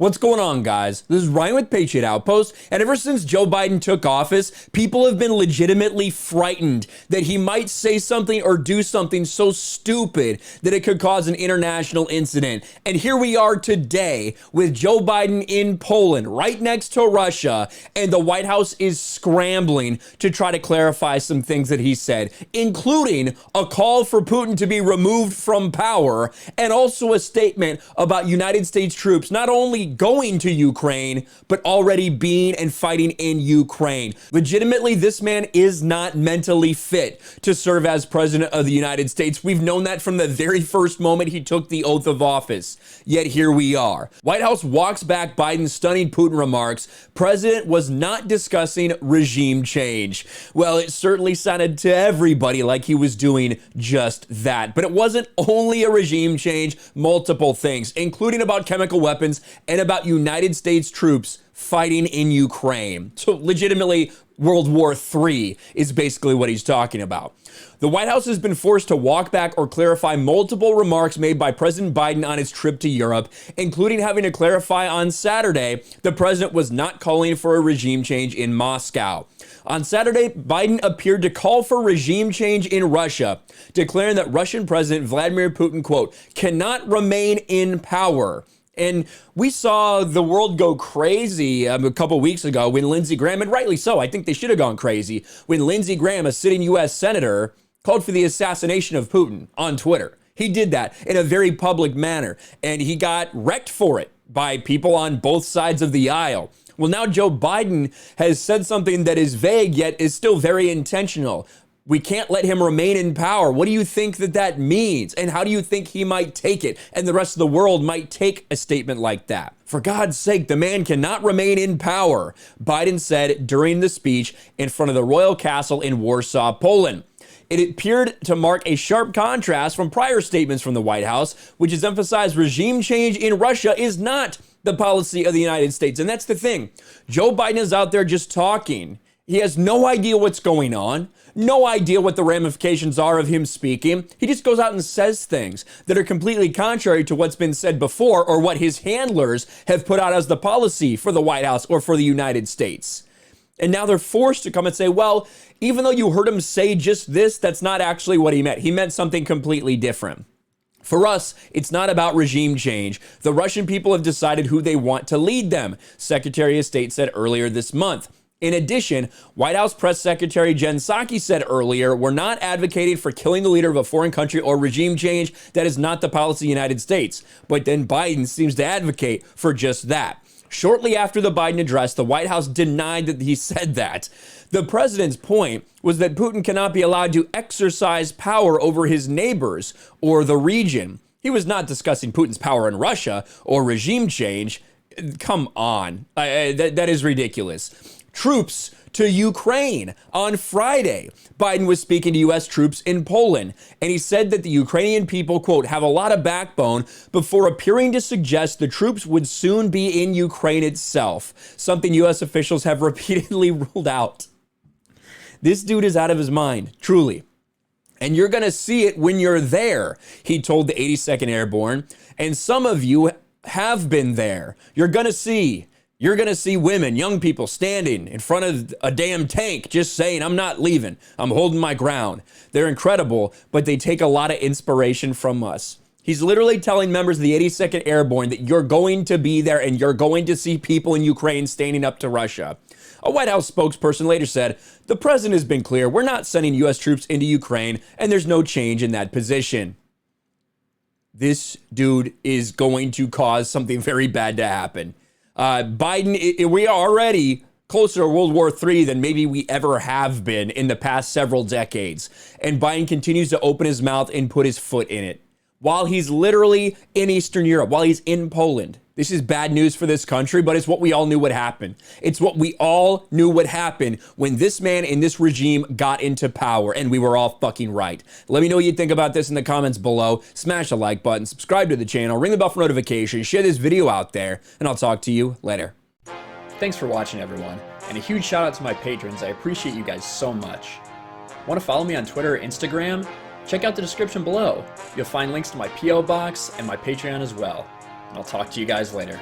What's going on, guys? This is Ryan with Patriot Outpost, and ever since Joe Biden took office, people have been legitimately frightened that he might say something or do something so stupid that it could cause an international incident. And here we are today with Joe Biden in Poland, right next to Russia, and the White House is scrambling to try to clarify some things that he said, including a call for Putin to be removed from power, and also a statement about United States troops not only going to Ukraine, but already being and fighting in Ukraine. Legitimately, this man is not mentally fit to serve as president of the United States. We've known that from the very first moment he took the oath of office. Yet here we are. White House walks back Biden's stunning Putin remarks. President was not discussing regime change. Well, it certainly sounded to everybody like he was doing just that. But it wasn't only a regime change, multiple things, including about chemical weapons and about United States troops fighting in Ukraine. So legitimately, World War III is basically what he's talking about. The White House has been forced to walk back or clarify multiple remarks made by President Biden on his trip to Europe, including having to clarify on Saturday the president was not calling for a regime change in Moscow. On Saturday, Biden appeared to call for regime change in Russia, declaring that Russian President Vladimir Putin, quote, cannot remain in power. And we saw the world go crazy a couple weeks ago when Lindsey Graham, and rightly so, I think they should have gone crazy, when Lindsey Graham, a sitting U.S. senator, called for the assassination of Putin on Twitter. He did that in a very public manner, and he got wrecked for it by people on both sides of the aisle. Well, now Joe Biden has said something that is vague, yet is still very intentional. We can't let him remain in power. What do you think that means? And how do you think he might take it? And the rest of the world might take a statement like that. For God's sake, the man cannot remain in power, Biden said during the speech in front of the royal castle in Warsaw, Poland. It appeared to mark a sharp contrast from prior statements from the White House, which has emphasized regime change in Russia is not the policy of the United States. And that's the thing. Joe Biden is out there just talking. He has no idea what's going on, no idea what the ramifications are of him speaking. He just goes out and says things that are completely contrary to what's been said before or what his handlers have put out as the policy for the White House or for the United States. And now they're forced to come and say, well, even though you heard him say just this, that's not actually what he meant. He meant something completely different. For us, it's not about regime change. The Russian people have decided who they want to lead them, Secretary of State said earlier this month. In addition, White House Press Secretary Jen Psaki said earlier, we're not advocating for killing the leader of a foreign country or regime change. That is not the policy of the United States. But then Biden seems to advocate for just that. Shortly after the Biden address, the White House denied that he said that. The president's point was that Putin cannot be allowed to exercise power over his neighbors or the region. He was not discussing Putin's power in Russia or regime change. Come on, that is ridiculous. Troops to Ukraine. On Friday, Biden was speaking to U.S. troops in Poland, and he said that the Ukrainian people, quote, have a lot of backbone before appearing to suggest the troops would soon be in Ukraine itself, something U.S. officials have repeatedly ruled out. This dude is out of his mind, truly. And you're going to see it when you're there, he told the 82nd Airborne, and some of you have been there. You're going to see women, young people standing in front of a damn tank just saying, I'm not leaving. I'm holding my ground. They're incredible, but they take a lot of inspiration from us. He's literally telling members of the 82nd Airborne that you're going to be there and you're going to see people in Ukraine standing up to Russia. A White House spokesperson later said, the president has been clear, we're not sending U.S. troops into Ukraine and there's no change in that position. This dude is going to cause something very bad to happen. Biden, we are already closer to World War III than maybe we ever have been in the past several decades. And Biden continues to open his mouth and put his foot in it while he's literally in Eastern Europe, while he's in Poland. This is bad news for this country, but it's what we all knew would happen. It's what we all knew would happen when this man in this regime got into power, and we were all fucking right. Let me know what you think about this in the comments below. Smash the like button, subscribe to the channel, ring the bell for notifications, share this video out there, and I'll talk to you later. Thanks for watching, everyone, and a huge shout out to my patrons. I appreciate you guys so much. Want to follow me on Twitter or Instagram? Check out the description below. You'll find links to my P.O. box and my Patreon as well. I'll talk to you guys later.